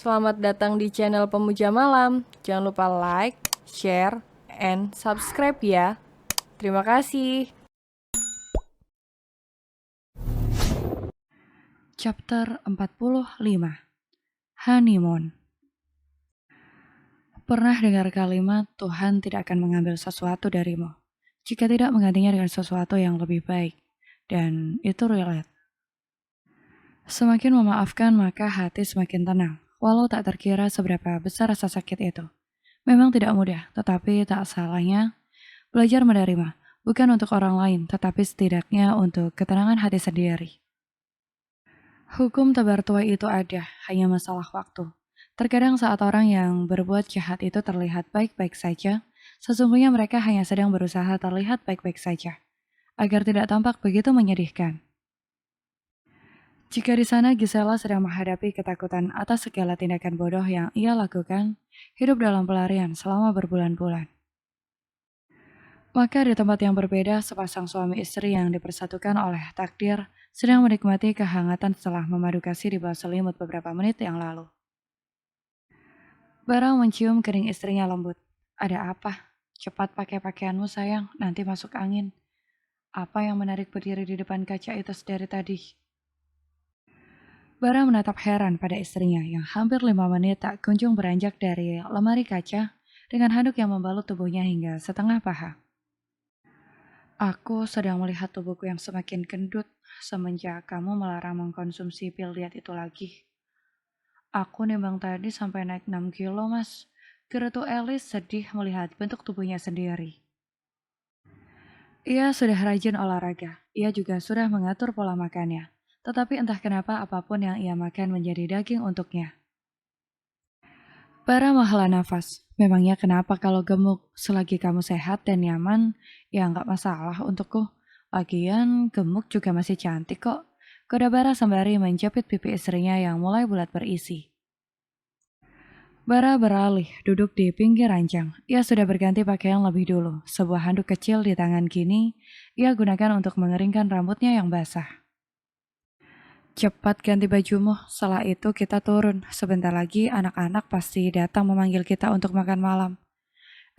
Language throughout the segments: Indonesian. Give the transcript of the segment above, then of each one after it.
Selamat datang di channel Pemuja Malam. Jangan lupa like, share, and subscribe ya. Terima kasih. Chapter 45 Honeymoon. Pernah dengar kalimat Tuhan tidak akan mengambil sesuatu darimu jika tidak menggantinya dengan sesuatu yang lebih baik. Dan itu relate. Semakin memaafkan maka hati semakin tenang, walau tak terkira seberapa besar rasa sakit itu. Memang tidak mudah, tetapi tak salahnya belajar menerima, bukan untuk orang lain, tetapi setidaknya untuk ketenangan hati sendiri. Hukum tebar tuai itu ada, hanya masalah waktu. Terkadang saat orang yang berbuat jahat itu terlihat baik-baik saja, sesungguhnya mereka hanya sedang berusaha terlihat baik-baik saja, agar tidak tampak begitu menyedihkan. Jika di sana Gisela sedang menghadapi ketakutan atas segala tindakan bodoh yang ia lakukan, hidup dalam pelarian selama berbulan-bulan. Maka di tempat yang berbeda, sepasang suami istri yang dipersatukan oleh takdir sedang menikmati kehangatan setelah memadu kasih di bawah selimut beberapa menit yang lalu. Barang mencium kening istrinya lembut. Ada apa? Cepat pakai pakaianmu sayang, nanti masuk angin. Apa yang menarik berdiri di depan kaca itu dari tadi? Bara menatap heran pada istrinya yang hampir 5 menit tak kunjung beranjak dari lemari kaca dengan handuk yang membalut tubuhnya hingga setengah paha. Aku sedang melihat tubuhku yang semakin gendut semenjak kamu melarang mengkonsumsi pil diet itu lagi. Aku nimbang tadi sampai naik 6 kilo, Mas. Gerutu Elis sedih melihat bentuk tubuhnya sendiri. Ia sudah rajin olahraga. Ia juga sudah mengatur pola makannya. Tetapi entah kenapa apapun yang ia makan menjadi daging untuknya. Bara menghela nafas. Memangnya kenapa kalau gemuk? Selagi kamu sehat dan nyaman, ya nggak masalah untukku. Lagian gemuk juga masih cantik kok. Koda Bara sembari menjepit pipi istrinya yang mulai bulat berisi. Bara beralih, duduk di pinggir ranjang. Ia sudah berganti pakaian lebih dulu. Sebuah handuk kecil di tangan kini, ia gunakan untuk mengeringkan rambutnya yang basah. Cepat ganti bajumu, setelah itu kita turun. Sebentar lagi anak-anak pasti datang memanggil kita untuk makan malam.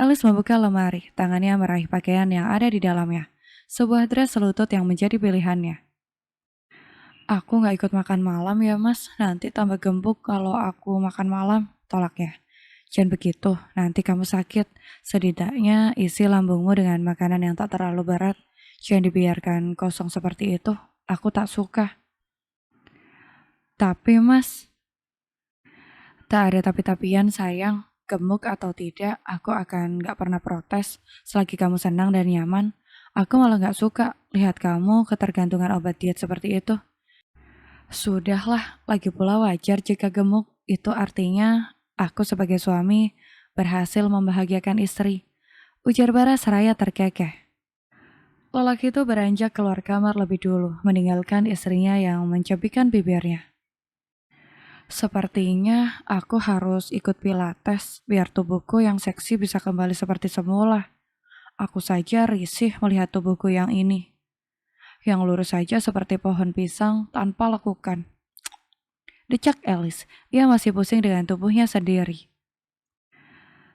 Alice membuka lemari, tangannya meraih pakaian yang ada di dalamnya. Sebuah dress selutut yang menjadi pilihannya. Aku gak ikut makan malam ya mas, nanti tambah gembuk kalau aku makan malam, tolaknya. Jangan begitu, nanti kamu sakit. Setidaknya isi lambungmu dengan makanan yang tak terlalu berat. Jangan dibiarkan kosong seperti itu, aku tak suka. Tapi mas, tak ada tapi-tapian sayang, gemuk atau tidak, aku akan gak pernah protes selagi kamu senang dan nyaman. Aku malah gak suka lihat kamu ketergantungan obat diet seperti itu. Sudahlah, lagi pula wajar jika gemuk, itu artinya aku sebagai suami berhasil membahagiakan istri. Ujar Bara seraya terkekeh. Lelaki itu beranjak keluar kamar lebih dulu, meninggalkan istrinya yang mencebikkan bibirnya. Sepertinya aku harus ikut pilates biar tubuhku yang seksi bisa kembali seperti semula. Aku saja risih melihat tubuhku yang ini. Yang lurus saja seperti pohon pisang tanpa lekukan. Decak Alice, ia masih pusing dengan tubuhnya sendiri.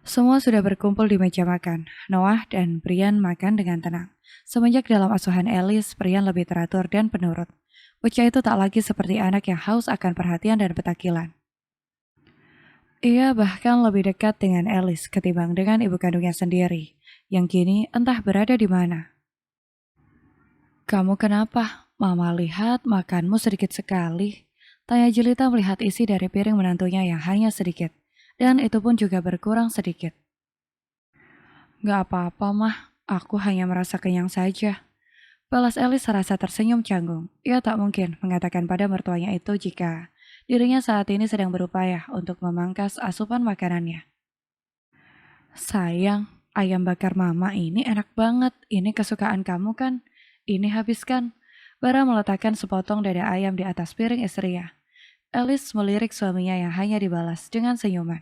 Semua sudah berkumpul di meja makan. Noah dan Brian makan dengan tenang. Semenjak dalam asuhan Alice, Brian lebih teratur dan penurut. Bocah itu tak lagi seperti anak yang haus akan perhatian dan petakilan. Ia bahkan lebih dekat dengan Alice ketimbang dengan ibu kandungnya sendiri, yang kini entah berada di mana. Kamu kenapa? Mama lihat makanmu sedikit sekali. Tanya Jelita melihat isi dari piring menantunya yang hanya sedikit, dan itu pun juga berkurang sedikit. Gak apa-apa mah, aku hanya merasa kenyang saja. Balas Alice serasa tersenyum canggung. Ia tak mungkin mengatakan pada mertuanya itu jika dirinya saat ini sedang berupaya untuk memangkas asupan makanannya. Sayang, ayam bakar mama ini enak banget. Ini kesukaan kamu kan? Ini habiskan. Bara meletakkan sepotong dada ayam di atas piring istrinya. Alice melirik suaminya yang hanya dibalas dengan senyuman.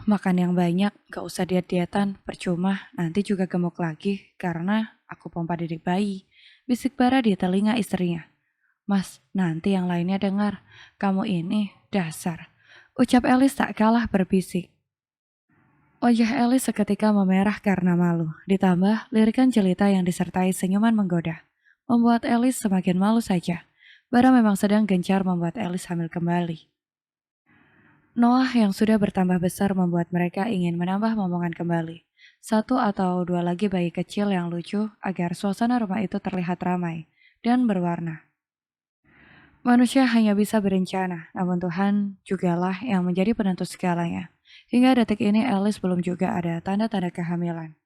Makan yang banyak, gak usah diet-dietan, percuma, nanti juga gemuk lagi karena aku pompa didik bayi. Bisik Bara di telinga istrinya. Mas, nanti yang lainnya dengar, kamu ini Dasar, ucap Elis tak kalah berbisik. Wajah Elis seketika memerah karena malu, ditambah lirikan jelita yang disertai senyuman menggoda. Membuat Elis semakin malu saja. Bara memang sedang gencar membuat Elis hamil kembali. Noah yang sudah bertambah besar membuat mereka ingin menambah momongan kembali. Satu atau dua lagi bayi kecil yang lucu agar suasana rumah itu terlihat ramai dan berwarna. Manusia hanya bisa berencana, namun Tuhan jugalah yang menjadi penentu segalanya. Hingga detik ini Alice belum juga ada tanda-tanda kehamilan.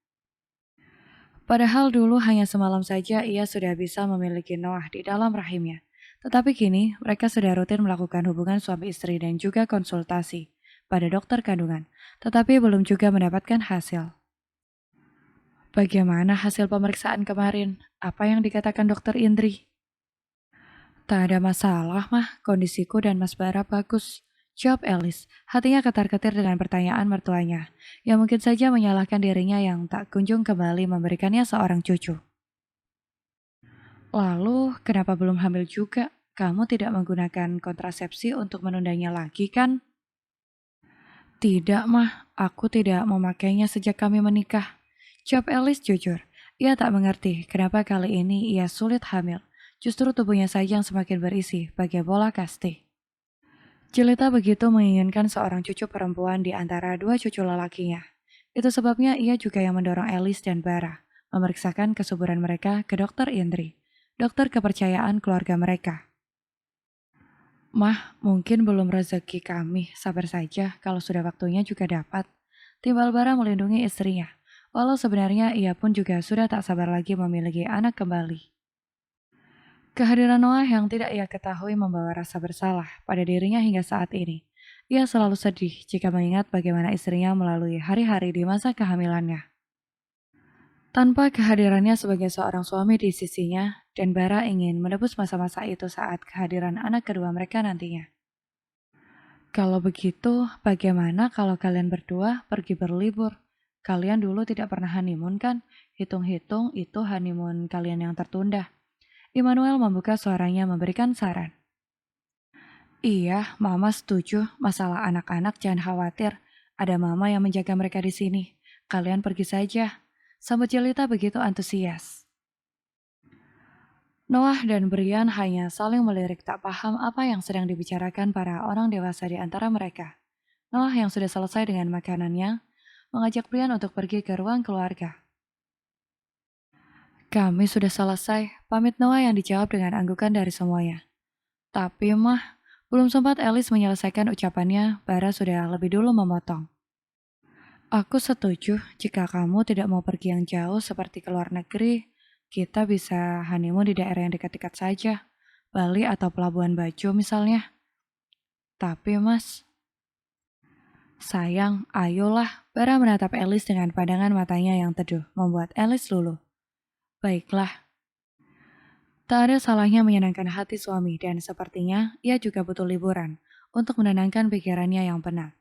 Padahal dulu hanya semalam saja ia sudah bisa memiliki Noah di dalam rahimnya. Tetapi kini mereka sudah rutin melakukan hubungan suami istri dan juga konsultasi pada dokter kandungan, tetapi belum juga mendapatkan hasil. Bagaimana hasil pemeriksaan kemarin? Apa yang dikatakan dokter Indri? Tak ada masalah, mah. Kondisiku dan Mas Bara bagus. Jawab Alice, hatinya ketar-ketir dengan pertanyaan mertuanya, yang mungkin saja menyalahkan dirinya yang tak kunjung kembali memberikannya seorang cucu. Lalu, kenapa belum hamil juga? Kamu tidak menggunakan kontrasepsi untuk menundanya lagi, kan? Tidak, mah. Aku tidak memakainya sejak kami menikah. Jawab Alice jujur. Ia tak mengerti kenapa kali ini ia sulit hamil. Justru tubuhnya saja yang semakin berisi, bagai bola kasti. Jelita begitu menginginkan seorang cucu perempuan di antara dua cucu lelakinya. Itu sebabnya ia juga yang mendorong Alice dan Bara memeriksakan kesuburan mereka ke dokter Indri, dokter kepercayaan keluarga mereka. Mah, mungkin belum rezeki kami, sabar saja kalau sudah waktunya juga dapat. Timbal Bara melindungi istrinya, walau sebenarnya ia pun juga sudah tak sabar lagi memiliki anak kembali. Kehadiran Noah yang tidak ia ketahui membawa rasa bersalah pada dirinya hingga saat ini. Ia selalu sedih jika mengingat bagaimana istrinya melalui hari-hari di masa kehamilannya. Tanpa kehadirannya sebagai seorang suami di sisinya, dan Bara ingin menebus masa-masa itu saat kehadiran anak kedua mereka nantinya. Kalau begitu, bagaimana kalau kalian berdua pergi berlibur? Kalian dulu tidak pernah honeymoon kan? Hitung-hitung itu honeymoon kalian yang tertunda. Immanuel membuka suaranya memberikan saran. Iya, Mama setuju. Masalah anak-anak jangan khawatir. Ada Mama yang menjaga mereka di sini. Kalian pergi saja. Sambut Jelita begitu antusias. Noah dan Brian hanya saling melirik tak paham apa yang sedang dibicarakan para orang dewasa di antara mereka. Noah yang sudah selesai dengan makanannya, mengajak Brian untuk pergi ke ruang keluarga. Kami sudah selesai, pamit Noah yang dijawab dengan anggukan dari semuanya. Tapi mah, belum sempat Alice menyelesaikan ucapannya, Bara sudah lebih dulu memotong. Aku setuju jika kamu tidak mau pergi yang jauh seperti ke luar negeri, kita bisa honeymoon di daerah yang dekat-dekat saja, Bali atau Pelabuhan Bajo misalnya. Tapi mas, sayang, ayolah. Bara menatap Alice dengan pandangan matanya yang teduh, membuat Alice luluh. Baiklah. Tak ada salahnya menyenangkan hati suami dan sepertinya ia juga butuh liburan untuk menenangkan pikirannya yang penat.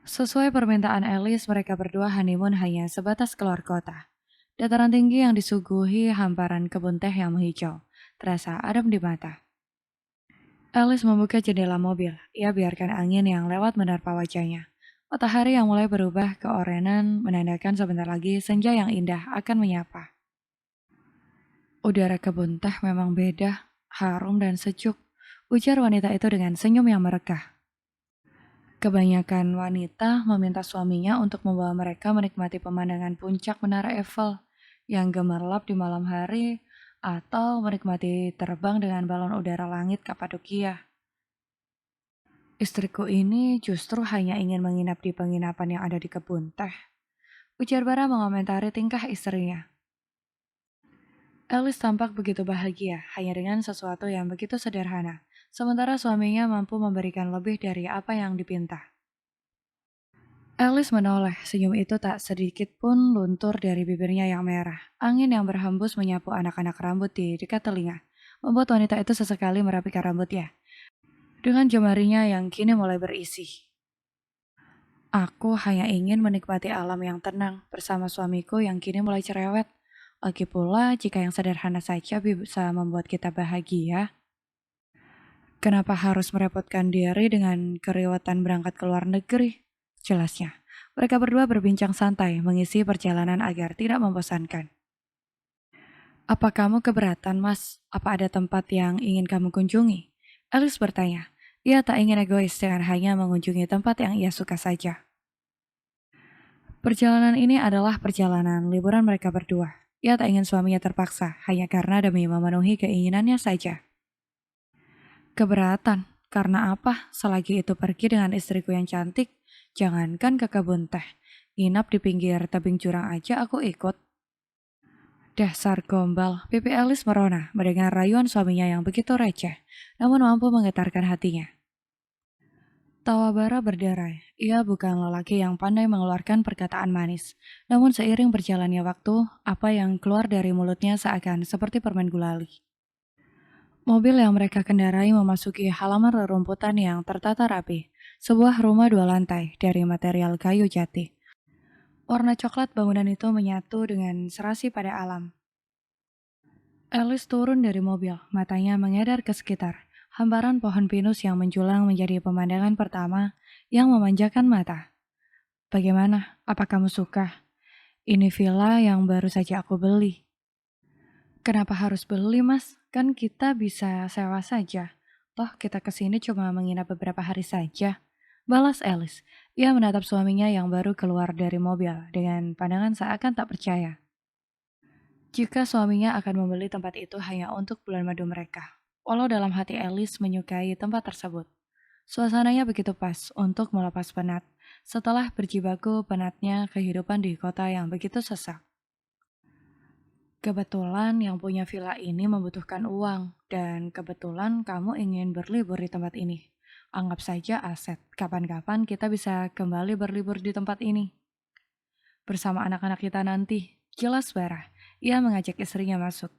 Sesuai permintaan Alice, mereka berdua honeymoon hanya sebatas keluar kota. Dataran tinggi yang disuguhi hamparan kebun teh yang menghijau, terasa adem di mata. Alice membuka jendela mobil, ia biarkan angin yang lewat menerpa wajahnya. Matahari yang mulai berubah keorenan menandakan sebentar lagi senja yang indah akan menyapa. Udara kebun teh memang beda, harum dan sejuk, ujar wanita itu dengan senyum yang merekah. Kebanyakan wanita meminta suaminya untuk membawa mereka menikmati pemandangan puncak Menara Eiffel yang gemerlap di malam hari atau menikmati terbang dengan balon udara langit Kapadokia. Istriku ini justru hanya ingin menginap di penginapan yang ada di kebun teh. Ujar Bara mengomentari tingkah istrinya. Alice tampak begitu bahagia hanya dengan sesuatu yang begitu sederhana, sementara suaminya mampu memberikan lebih dari apa yang dipinta. Alice menoleh, senyum itu tak sedikit pun luntur dari bibirnya yang merah. Angin yang berhembus menyapu anak-anak rambut di dekat telinga, membuat wanita itu sesekali merapikan rambutnya dengan jemarinya yang kini mulai berisi. Aku hanya ingin menikmati alam yang tenang bersama suamiku yang kini mulai cerewet. Lagi pula, jika yang sederhana saja bisa membuat kita bahagia. Kenapa harus merepotkan diri dengan keriwatan berangkat ke luar negeri? Jelasnya, mereka berdua berbincang santai mengisi perjalanan agar tidak membosankan. Apa kamu keberatan, Mas? Apa ada tempat yang ingin kamu kunjungi? Alice bertanya. Ia tak ingin egois dengan hanya mengunjungi tempat yang ia suka saja. Perjalanan ini adalah perjalanan liburan mereka berdua. Ia tak ingin suaminya terpaksa hanya karena demi memenuhi keinginannya saja. Keberatan, karena apa? Selagi itu pergi dengan istriku yang cantik, jangankan ke kebun teh, nginap di pinggir tebing jurang aja aku ikut. Dasar gombal, pipi Alice merona mendengar rayuan suaminya yang begitu receh, namun mampu menggetarkan hatinya. Tawa bara berderai, ia bukan lelaki yang pandai mengeluarkan perkataan manis, namun seiring berjalannya waktu, apa yang keluar dari mulutnya seakan seperti permen gulali. Mobil yang mereka kendarai memasuki halaman rerumputan yang tertata rapi, sebuah rumah 2 lantai dari material kayu jati. Warna coklat bangunan itu menyatu dengan serasi pada alam. Alice turun dari mobil, matanya mengedar ke sekitar. Hamparan pohon pinus yang menjulang menjadi pemandangan pertama yang memanjakan mata. Bagaimana? Apa kamu suka? Ini villa yang baru saja aku beli. Kenapa harus beli, Mas? Kan kita bisa sewa saja. Toh kita kesini cuma menginap beberapa hari saja. Balas Alice. Ia menatap suaminya yang baru keluar dari mobil dengan pandangan seakan tak percaya. Jika suaminya akan membeli tempat itu hanya untuk bulan madu mereka. Walau dalam hati Alice menyukai tempat tersebut. Suasananya begitu pas untuk melepas penat. Setelah berjibaku penatnya kehidupan di kota yang begitu sesak. Kebetulan yang punya villa ini membutuhkan uang, dan kebetulan kamu ingin berlibur di tempat ini. Anggap saja aset, kapan-kapan kita bisa kembali berlibur di tempat ini. Bersama anak-anak kita nanti, jelas Bara, ia mengajak istrinya masuk.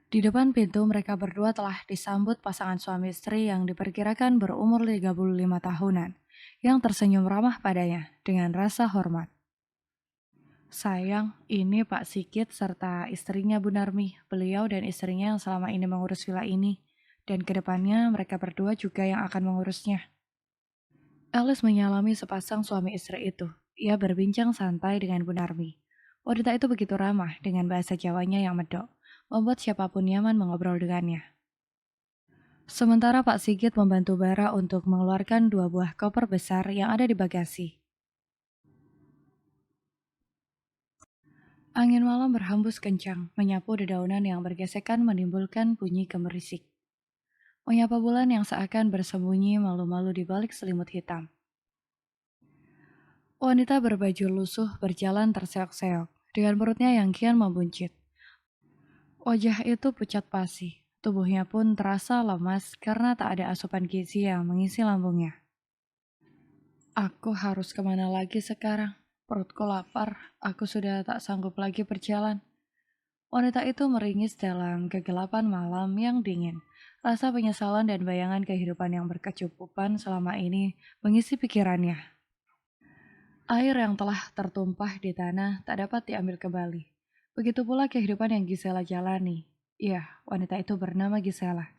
Di depan pintu mereka berdua telah disambut pasangan suami istri yang diperkirakan berumur 35 tahunan, yang tersenyum ramah padanya dengan rasa hormat. Sayang, ini Pak Sigit serta istrinya Bu Narmi, beliau dan istrinya yang selama ini mengurus villa ini, dan kedepannya mereka berdua juga yang akan mengurusnya. Alice menyalami sepasang suami istri itu. Ia berbincang santai dengan Bu Narmi. Wanita itu begitu ramah dengan bahasa Jawanya yang medok, membuat siapapun nyaman mengobrol dengannya. Sementara Pak Sigit membantu Bara untuk mengeluarkan 2 buah koper besar yang ada di bagasi. Angin malam berhembus kencang, menyapu dedaunan yang bergesekan menimbulkan bunyi gemerisik. Menyapa bulan yang seakan bersembunyi malu-malu di balik selimut hitam. Wanita berbaju lusuh berjalan terseok-seok, dengan perutnya yang kian membuncit. Wajah itu pucat pasi, tubuhnya pun terasa lemas karena tak ada asupan gizi yang mengisi lambungnya. Aku harus kemana lagi sekarang? Perutku lapar, aku sudah tak sanggup lagi berjalan. Wanita itu meringis dalam kegelapan malam yang dingin. Rasa penyesalan dan bayangan kehidupan yang berkecukupan selama ini mengisi pikirannya. Air yang telah tertumpah di tanah tak dapat diambil kembali. Begitu pula kehidupan yang Gisela jalani. Iya, wanita itu bernama Gisela.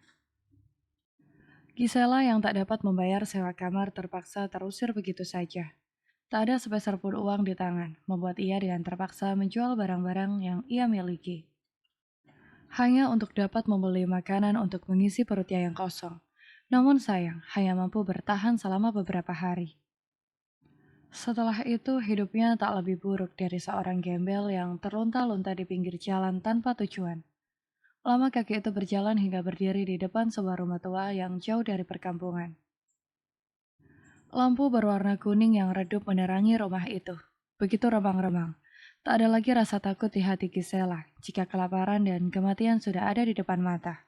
Gisela yang tak dapat membayar sewa kamar terpaksa terusir begitu saja. Tak ada sepeser pun uang di tangan, membuat ia dengan terpaksa menjual barang-barang yang ia miliki. Hanya untuk dapat membeli makanan untuk mengisi perutnya yang kosong. Namun sayang, hanya mampu bertahan selama beberapa hari. Setelah itu, hidupnya tak lebih buruk dari seorang gembel yang terlunta-lunta di pinggir jalan tanpa tujuan. Lama kaki itu berjalan hingga berdiri di depan sebuah rumah tua yang jauh dari perkampungan. Lampu berwarna kuning yang redup menerangi rumah itu. Begitu remang-remang. Tak ada lagi rasa takut di hati Gisela jika kelaparan dan kematian sudah ada di depan mata.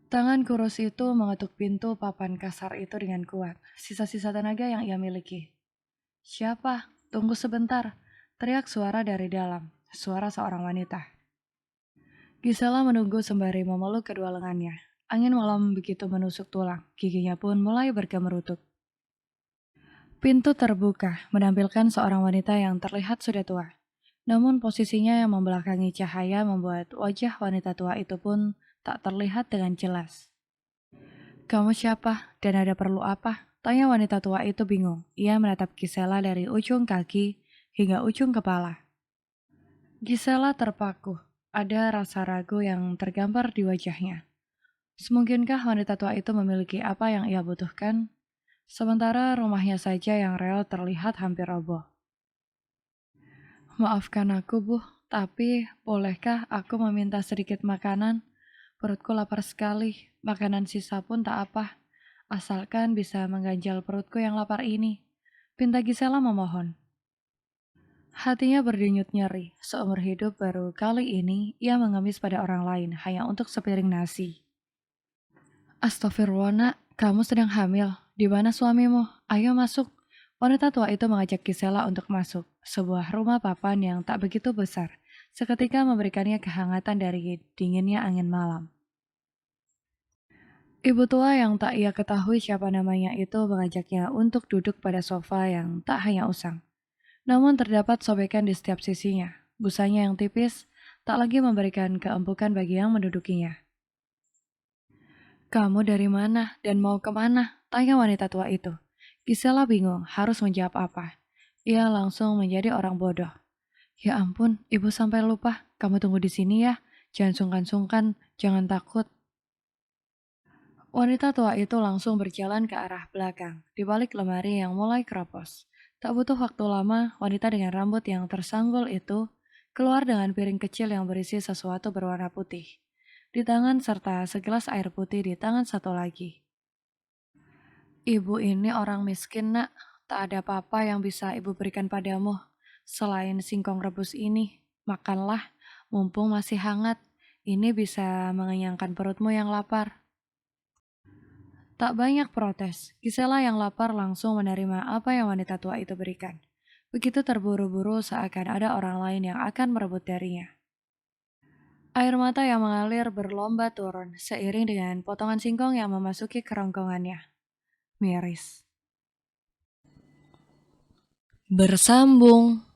Tangan kurus itu mengetuk pintu papan kasar itu dengan kuat, sisa-sisa tenaga yang ia miliki. Siapa? Tunggu sebentar, teriak suara dari dalam, suara seorang wanita. Gisela menunggu sembari memeluk kedua lengannya. Angin malam begitu menusuk tulang, giginya pun mulai bergemerutuk. Pintu terbuka, menampilkan seorang wanita yang terlihat sudah tua. Namun posisinya yang membelakangi cahaya membuat wajah wanita tua itu pun tak terlihat dengan jelas. Kamu siapa dan ada perlu apa? Tanya wanita tua itu bingung. Ia menatap Gisela dari ujung kaki hingga ujung kepala. Gisela terpaku. Ada rasa ragu yang tergambar di wajahnya. Semungkinkah wanita tua itu memiliki apa yang ia butuhkan? Sementara rumahnya saja yang real terlihat hampir roboh. Maafkan aku, Bu, tapi bolehkah aku meminta sedikit makanan? Perutku lapar sekali, makanan sisa pun tak apa. Asalkan bisa mengganjal perutku yang lapar ini. Pinta Gisela memohon. Hatinya berdenyut nyeri. Seumur hidup baru kali ini ia mengemis pada orang lain hanya untuk sepiring nasi. Astagfirullah, nak, kamu sedang hamil. Di mana suamimu? Ayo masuk. Wanita tua itu mengajak Gisela untuk masuk. Sebuah rumah papan yang tak begitu besar. Seketika memberikannya kehangatan dari dinginnya angin malam. Ibu tua yang tak ia ketahui siapa namanya itu mengajaknya untuk duduk pada sofa yang tak hanya usang. Namun terdapat sobekan di setiap sisinya. Busanya yang tipis tak lagi memberikan keempukan bagi yang mendudukinya. Kamu dari mana dan mau kemana? Tanya wanita tua itu. Gisela bingung harus menjawab apa. Ia langsung menjadi orang bodoh. Ya ampun, ibu sampai lupa. Kamu tunggu di sini ya. Jangan sungkan-sungkan, jangan takut. Wanita tua itu langsung berjalan ke arah belakang, di balik lemari yang mulai keropos. Tak butuh waktu lama, wanita dengan rambut yang tersanggul itu keluar dengan piring kecil yang berisi sesuatu berwarna putih. Di tangan serta segelas air putih di tangan satu lagi. Ibu ini orang miskin, nak. Tak ada apa-apa yang bisa ibu berikan padamu. Selain singkong rebus ini, makanlah, mumpung masih hangat. Ini bisa mengenyangkan perutmu yang lapar. Tak banyak protes, Gisela yang lapar langsung menerima apa yang wanita tua itu berikan. Begitu terburu-buru seakan ada orang lain yang akan merebut darinya. Air mata yang mengalir berlomba turun seiring dengan potongan singkong yang memasuki kerongkongannya. Miris. Bersambung.